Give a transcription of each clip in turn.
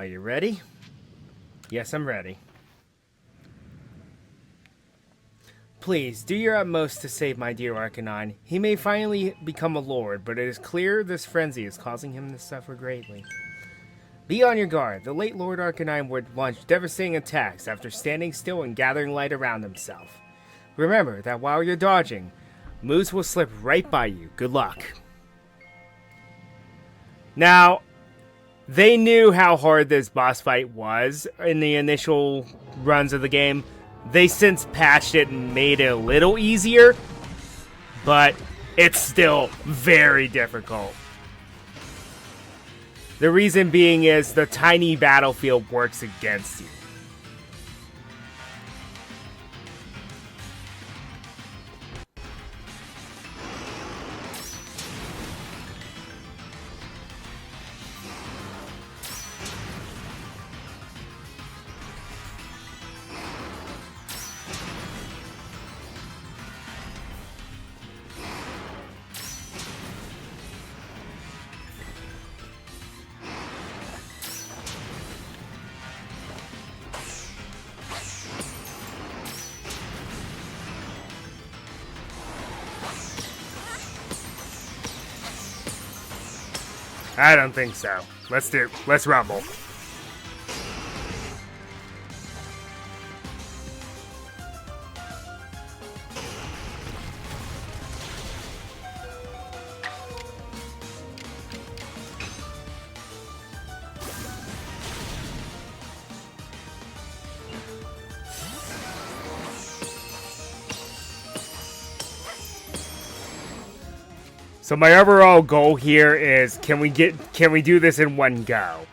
Are you ready? Yes, I'm ready. Please, do your utmost to save my dear Arcanine. He may finally become a lord, but it is clear this frenzy is causing him to suffer greatly. Be on your guard. The late Lord Arcanine would launch devastating attacks after standing still and gathering light around himself. Remember that while you're dodging, moves will slip right by you. Good luck. Now, they knew how hard this boss fight was in the initial runs of the game. They since patched it and made it a little easier, but it's still very difficult. The reason being is the tiny battlefield works against you. I don't think so. Let's rumble. So my overall goal here is can we do this in one go?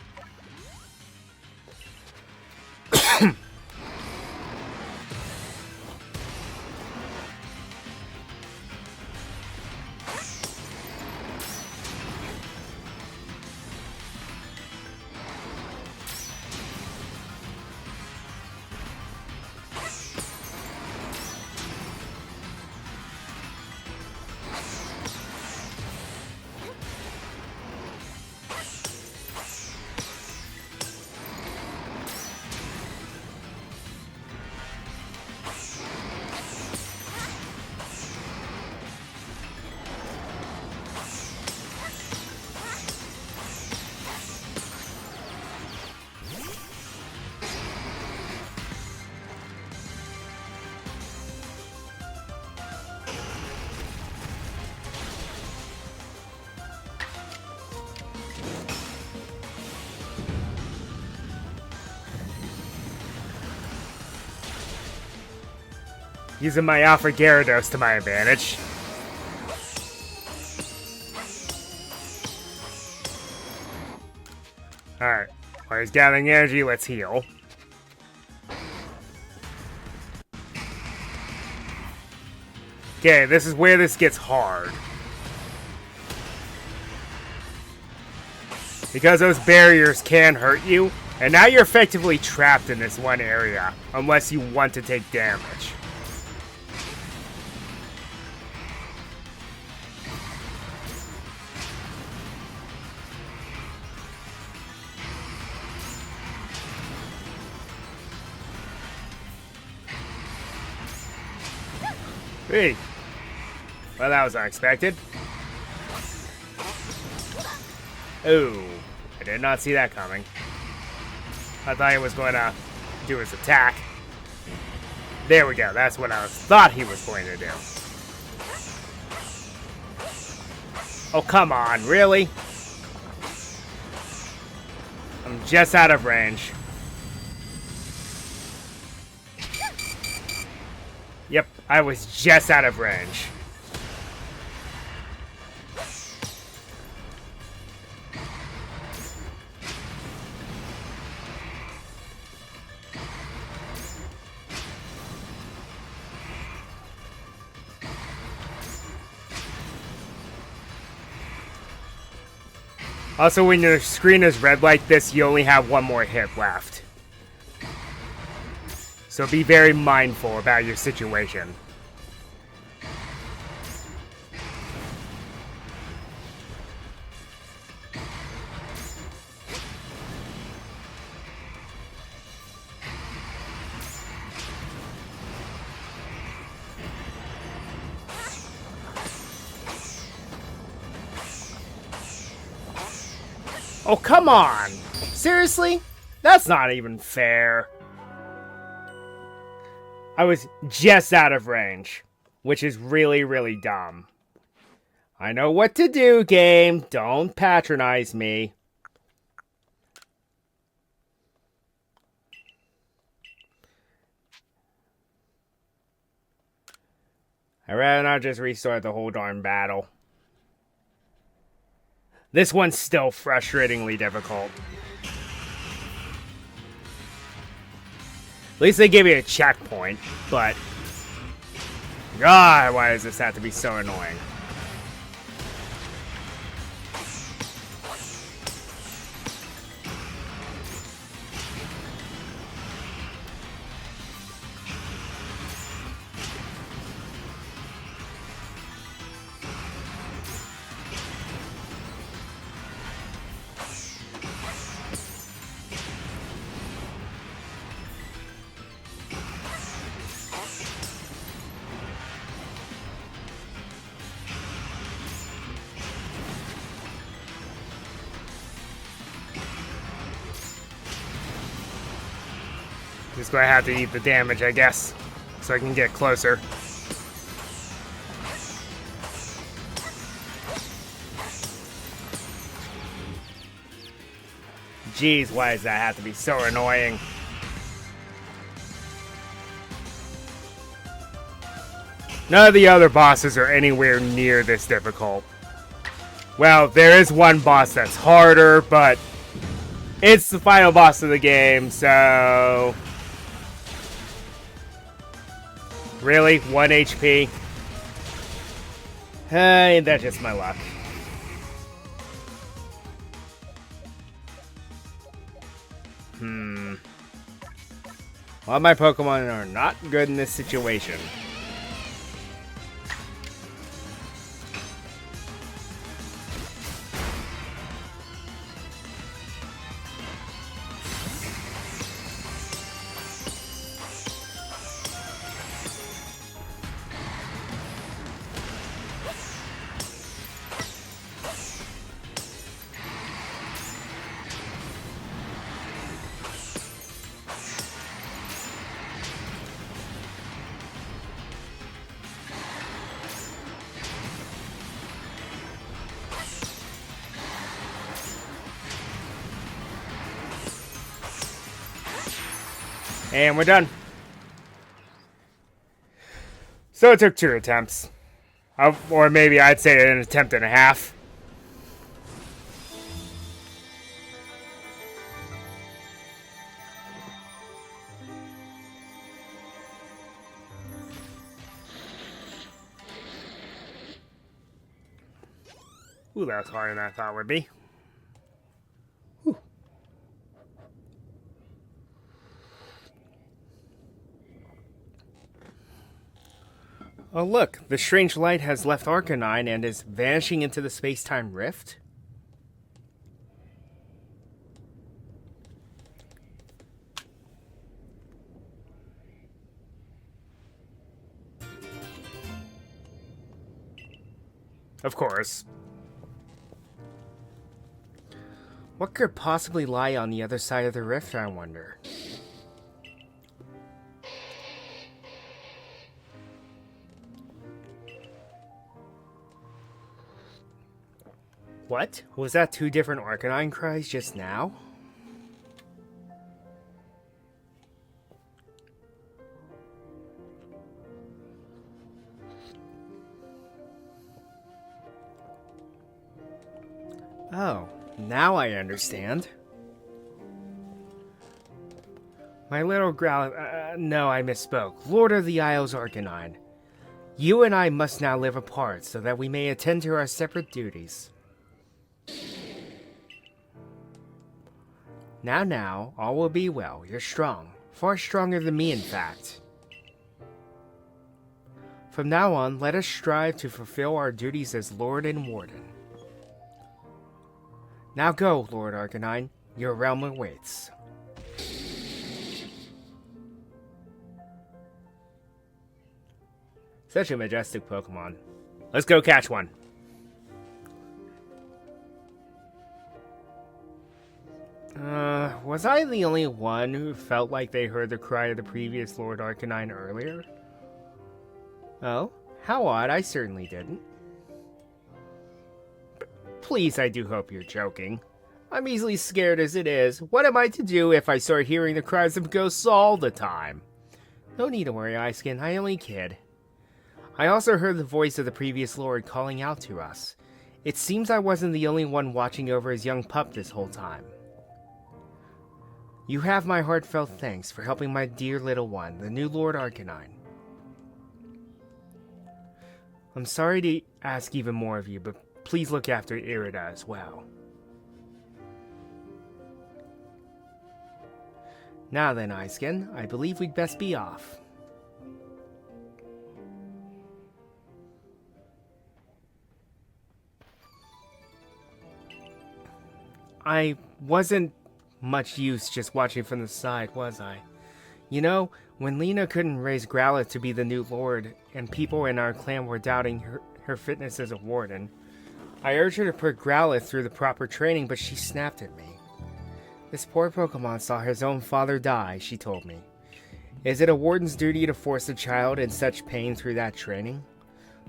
Using my Alpha Gyarados to my advantage. Alright, while he's gathering energy, let's heal. Okay, this is where this gets hard. Because those barriers can hurt you, and now you're effectively trapped in this one area, unless you want to take damage. Hey. Well, that was unexpected. Oh, I did not see that coming. I thought he was going to do his attack. There we go. That's what I thought he was going to do. Oh, come on. Really? I'm just out of range. Yep, I was just out of range. Also, when your screen is red like this, you only have one more hit left. So be very mindful about your situation. Oh, come on! Seriously? That's not even fair. I was just out of range, which is really, really dumb. I know what to do, game. Don't patronize me. I'd rather not just restart the whole darn battle. This one's still frustratingly difficult. At least they give you a checkpoint, but... God, why does this have to be so annoying? Just gonna have to eat the damage, I guess, so I can get closer. Jeez, why does that have to be so annoying? None of the other bosses are anywhere near this difficult. Well, there is one boss that's harder, but it's the final boss of the game, so... Really? 1 HP? Hey, that's just my luck. Well, my Pokemon are not good in this situation. And we're done. So it took 2 attempts. Or maybe I'd say an attempt and a half. Ooh, that was harder than I thought it would be. Oh look, the strange light has left Arcanine and is vanishing into the space-time rift? Of course. What could possibly lie on the other side of the rift, I wonder? What? Was that 2 different Arcanine cries just now? Oh, now I understand. My little growl... no, I misspoke. Lord of the Isles Arcanine. You and I must now live apart so that we may attend to our separate duties. Now, all will be well. You're strong. Far stronger than me, in fact. From now on, let us strive to fulfill our duties as Lord and Warden. Now go, Lord Arcanine. Your realm awaits. Such a majestic Pokemon. Let's go catch one. Was I the only one who felt like they heard the cry of the previous Lord Arcanine earlier? Oh, how odd, I certainly didn't. Please, I do hope you're joking. I'm easily scared as it is. What am I to do if I start hearing the cries of ghosts all the time? No need to worry, Iceskin, I only kid. I also heard the voice of the previous Lord calling out to us. It seems I wasn't the only one watching over his young pup this whole time. You have my heartfelt thanks for helping my dear little one, the new Lord Arcanine. I'm sorry to ask even more of you, but please look after Irida as well. Now then, Iceskin, I believe we'd best be off. I wasn't much use just watching from the side, was I? You know, when Lena couldn't raise Growlithe to be the new lord, and people in our clan were doubting her fitness as a warden, I urged her to put Growlithe through the proper training, but she snapped at me. This poor Pokemon saw his own father die, she told me. Is it a warden's duty to force a child in such pain through that training?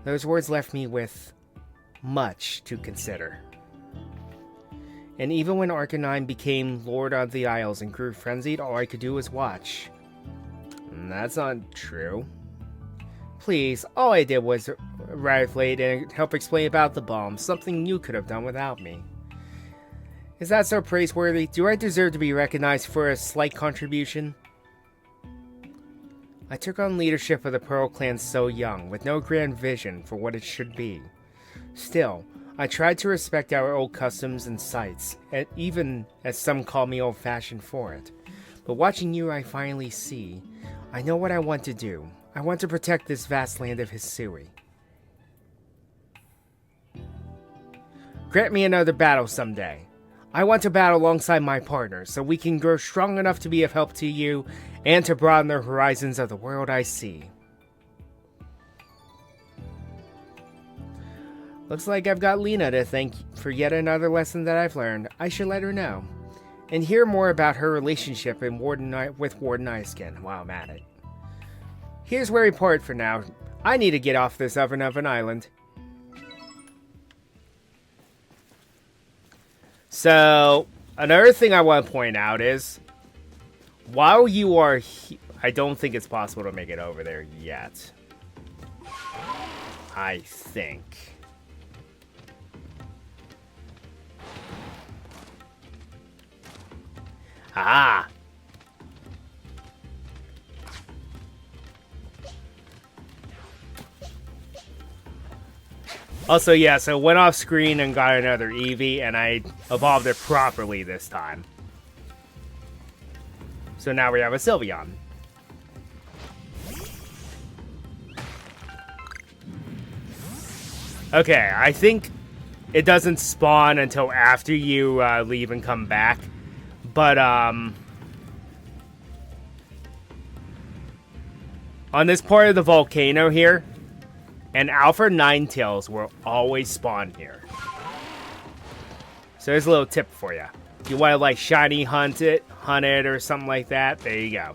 Those words left me with much to consider. And even when Arcanine became Lord of the Isles and grew frenzied, all I could do was watch. That's not true. Please, all I did was arrive late and help explain about the bomb, something you could have done without me. Is that so praiseworthy? Do I deserve to be recognized for a slight contribution? I took on leadership of the Pearl Clan so young, with no grand vision for what it should be. Still, I tried to respect our old customs and sites, even as some call me old-fashioned for it. But watching you, I finally see. I know what I want to do. I want to protect this vast land of Hisui. Grant me another battle someday. I want to battle alongside my partners, so we can grow strong enough to be of help to you, and to broaden the horizons of the world I see. Looks like I've got Lena to thank for yet another lesson that I've learned. I should let her know. And hear more about her relationship with Warden Iceskin while I'm at it. Here's where we part for now. I need to get off this oven of an island. So, another thing I want to point out is, while you are I don't think it's possible to make it over there yet. I think. Ah! Also, yeah, so went off screen and got another Eevee, and I evolved it properly this time. So now we have a Sylveon. Okay, I think it doesn't spawn until after you leave and come back. But, on this part of the volcano here, an Alpha Ninetales will always spawn here. So there's a little tip for you. If you want to, like, shiny hunt it, or something like that, there you go.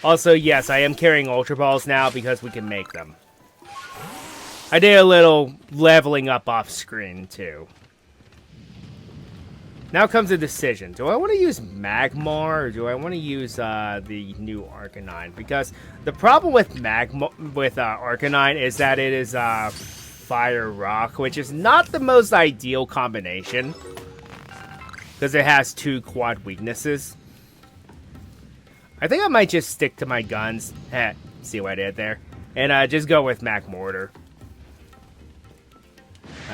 Also, yes, I am carrying Ultra Balls now because we can make them. I did a little leveling up off screen, too. Now comes a decision. Do I want to use Magmar or do I want to use the new Arcanine? Because the problem with Arcanine is that it is Fire Rock, which is not the most ideal combination. Because it has 2 quad weaknesses. I think I might just stick to my guns. See what I did there? And just go with Magmortar.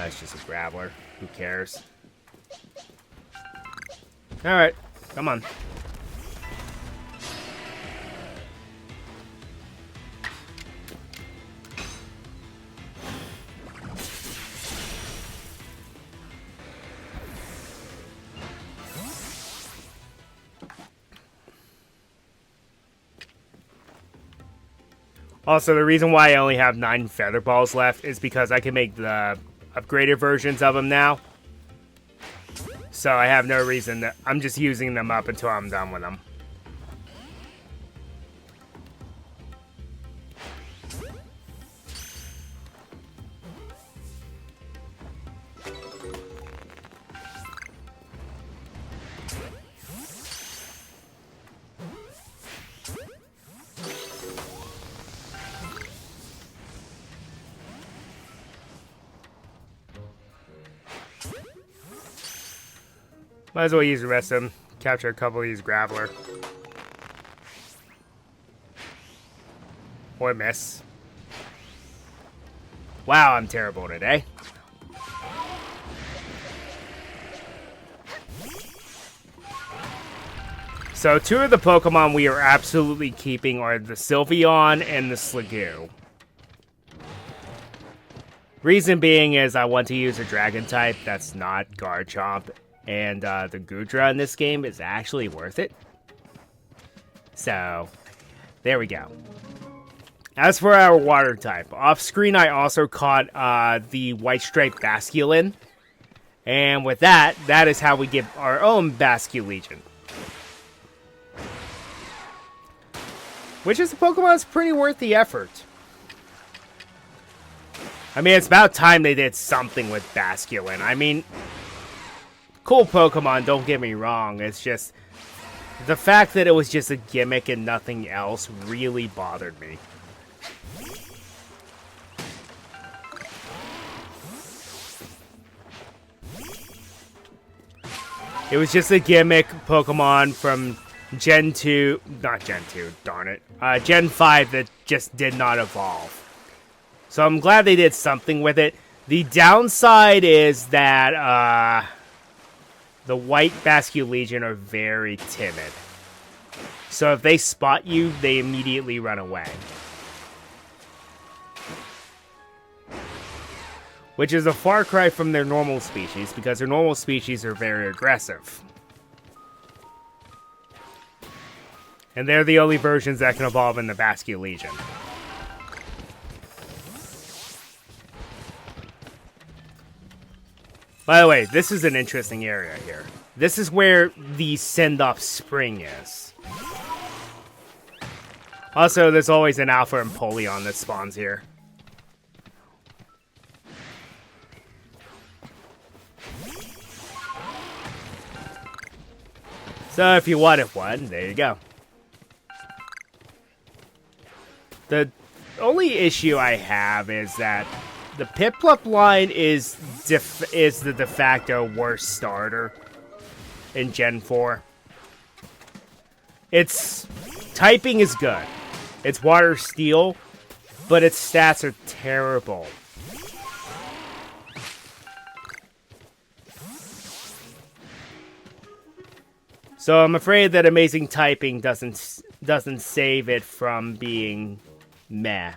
It's just a Graveler. Who cares? Alright, come on. Also, the reason why I only have 9 feather balls left is because I can make the upgraded versions of them now. So I have no reason that I'm just using them up until I'm done with them. Might as well use the rest of them. Capture a couple of these Graveler. Or miss. Wow, I'm terrible today. So 2 of the Pokemon we are absolutely keeping are the Sylveon and the Sliggoo. Reason being is I want to use a Dragon type that's not Garchomp. And the Goodra in this game is actually worth it. So, there we go. As for our water type, off screen I also caught the White Stripe Basculin. And with that, that is how we get our own Basculegion. Which is a Pokemon that's pretty worth the effort. I mean, it's about time they did something with Basculin. I mean, cool Pokemon, don't get me wrong. It's just the fact that it was just a gimmick and nothing else really bothered me. It was just a gimmick Pokemon from Gen 2, not Gen 2, darn it, Gen 5 that just did not evolve. So I'm glad they did something with it. The downside is that, the white Basculegion are very timid. So if they spot you, they immediately run away. Which is a far cry from their normal species, because their normal species are very aggressive. And they're the only versions that can evolve in the Basculegion. By the way, this is an interesting area here. This is where the send-off spring is. Also, there's always an Alpha Empoleon that spawns here. So if you wanted one, there you go. The only issue I have is that the Piplup line is the de facto worst starter in Gen 4. Its typing is good. It's Water Steel, but its stats are terrible. So I'm afraid that amazing typing doesn't save it from being meh.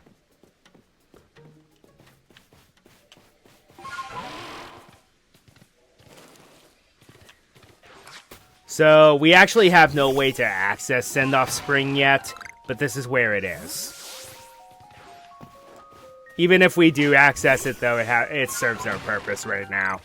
So, we actually have no way to access Send-Off Spring yet, but this is where it is. Even if we do access it, though, it serves no purpose right now.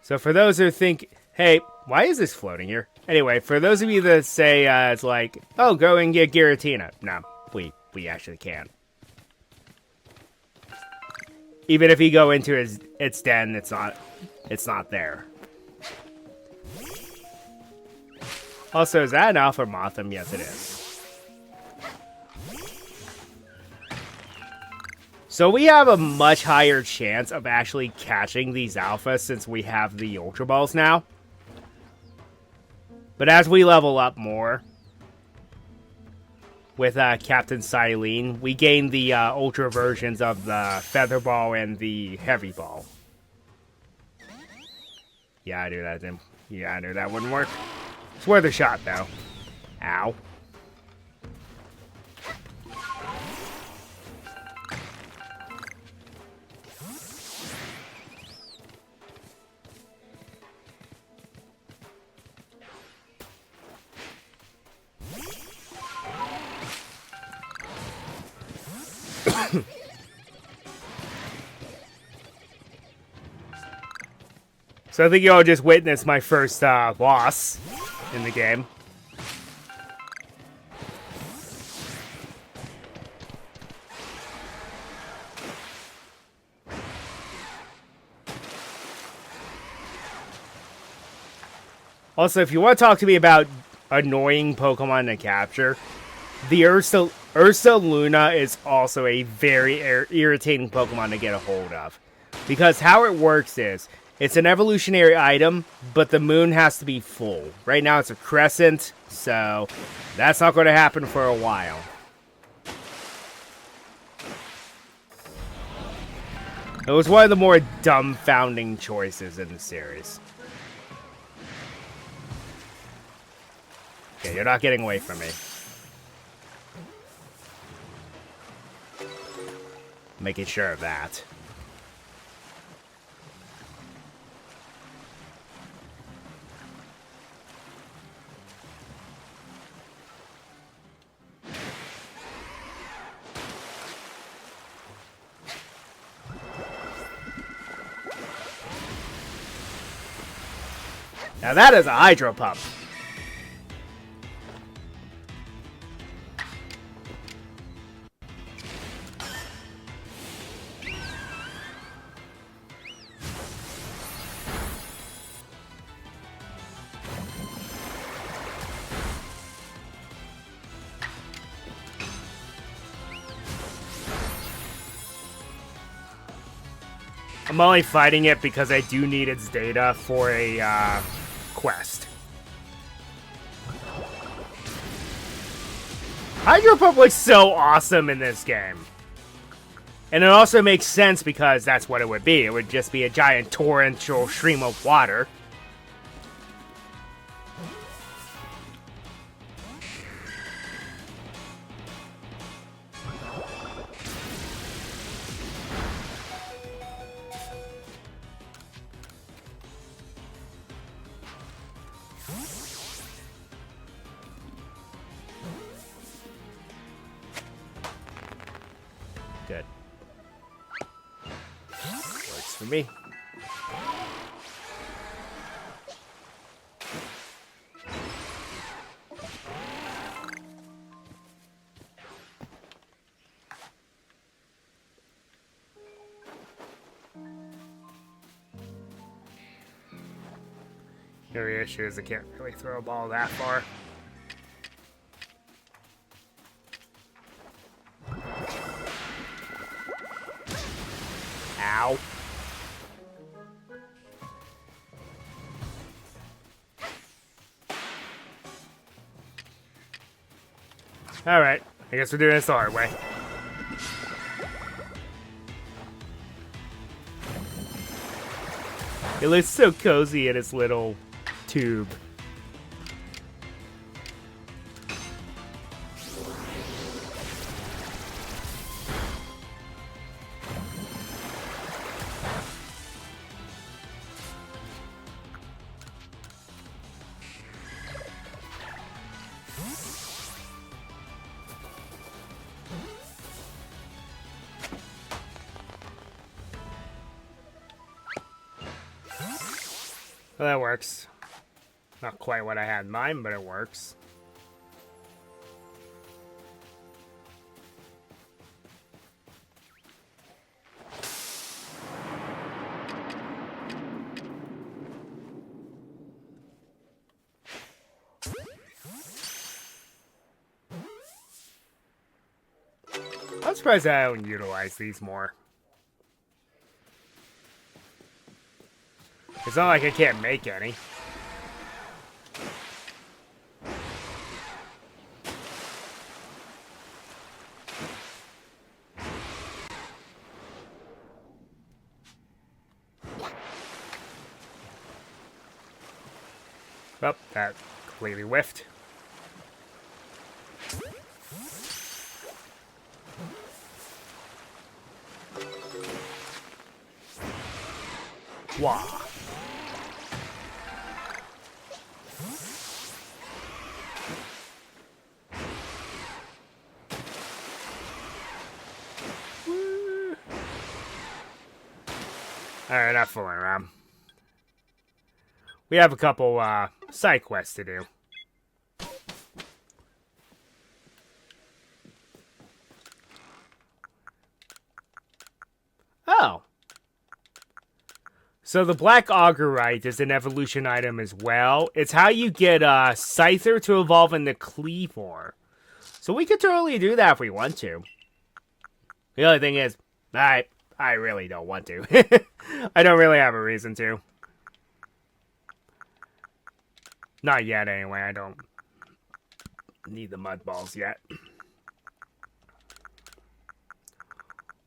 So, for those who think, hey, why is this floating here? Anyway, for those of you that say, it's like, oh, go and get Giratina. No, we actually can't. Even if you go into its den, it's not there. Also, is that an Alpha Mothim? Yes, it is. So we have a much higher chance of actually catching these alphas since we have the Ultra Balls now. But as we level up more with Captain Silene, we gain the Ultra versions of the Feather Ball and the Heavy Ball. Yeah, I knew that didn't. Yeah, I knew that wouldn't work. It's worth a shot, though. Ow. So I think you all just witnessed my first loss in the game. Also, if you want to talk to me about annoying Pokemon to capture, the Ursa Luna is also a very irritating Pokemon to get a hold of. Because how it works is, it's an evolutionary item, but the moon has to be full. Right now it's a crescent, so that's not going to happen for a while. It was one of the more dumbfounding choices in the series. Okay, you're not getting away from me. Making sure of that. Now that is a Hydro Pump. I'm only fighting it because I do need its data for a quest. Hydro Pump looks so awesome in this game. And it also makes sense because that's what it would be. It would just be a giant torrential stream of water. Good. Works for me. The only issue is I can't really throw a ball that far. Ow. Alright, I guess we're doing this the hard way. It looks so cozy in its little tube. Well, that works. Not quite what I had in mind, but it works. I'm surprised I don't utilize these more. It's not like I can't make any. Oh, that completely whiffed. Wow. Alright, not fooling around. We have a couple side quests to do. Oh. So the Black Augerite is an evolution item as well. It's how you get Scyther to evolve into Cleavor. So we could totally do that if we want to. The only thing is, I really don't want to. I don't really have a reason to. Not yet, anyway. I don't need the mud balls yet.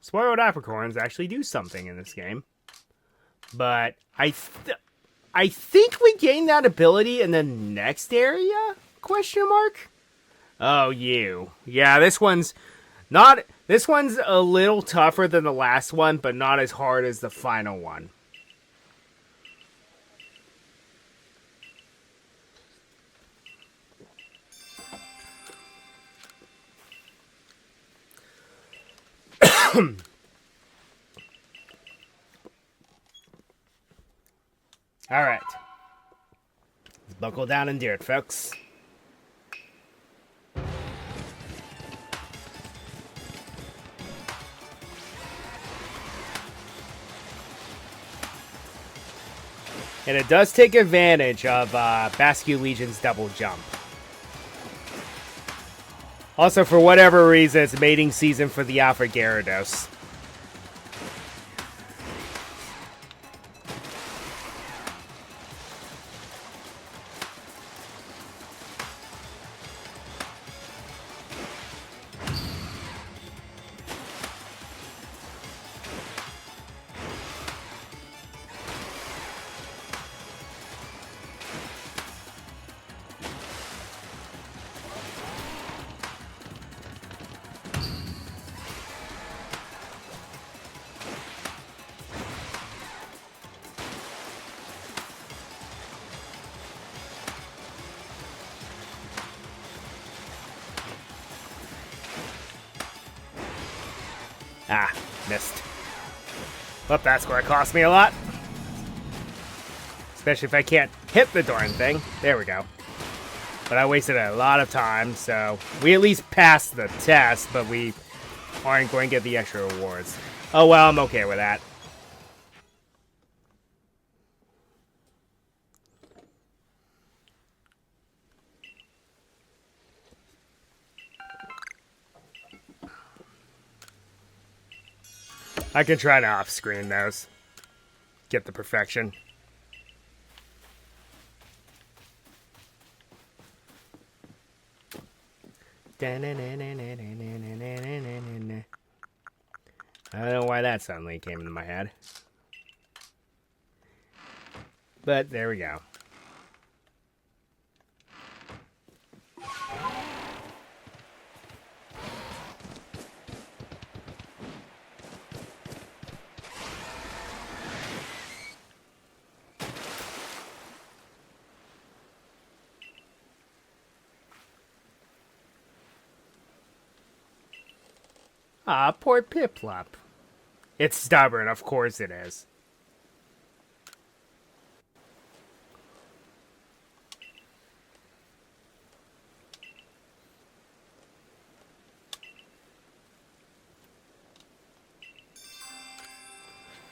Spoiled apricorns actually do something in this game. But I think we gain that ability in the next area? Question mark? Oh, you. Yeah, this one's a little tougher than the last one, but not as hard as the final one. All right. Let's buckle down and do it, folks. And it does take advantage of Basque Legion's double jump. Also, for whatever reason, it's mating season for the Alpha Gyarados. Ah, missed. But that's going to cost me a lot. Especially if I can't hit the darn thing. There we go. But I wasted a lot of time, so we at least passed the test, but we aren't going to get the extra rewards. Oh well, I'm okay with that. I can try to off-screen those. Get the perfection. I don't know why that suddenly came into my head. But there we go. Ah, poor Piplup. It's stubborn, of course it is.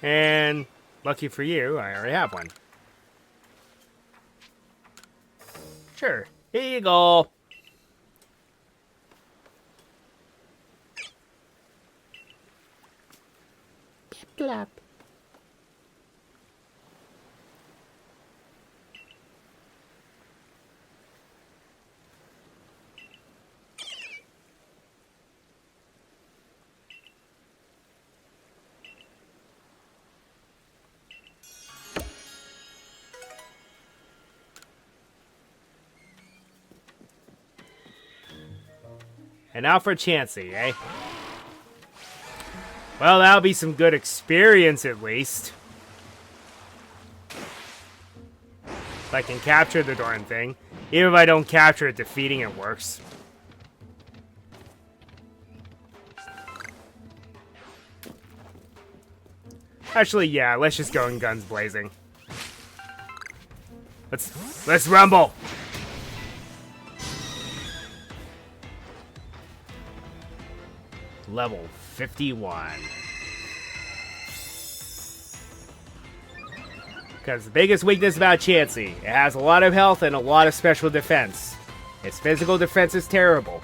And lucky for you, I already have one. Sure, here you go. Piplup. And now for Chansey, eh? Well, that'll be some good experience, at least. If I can capture the darn thing. Even if I don't capture it, defeating it works. Actually, yeah, let's just go in guns blazing. Let's rumble! Level 51. Because the biggest weakness about Chansey, it has a lot of health and a lot of special defense. Its physical defense is terrible.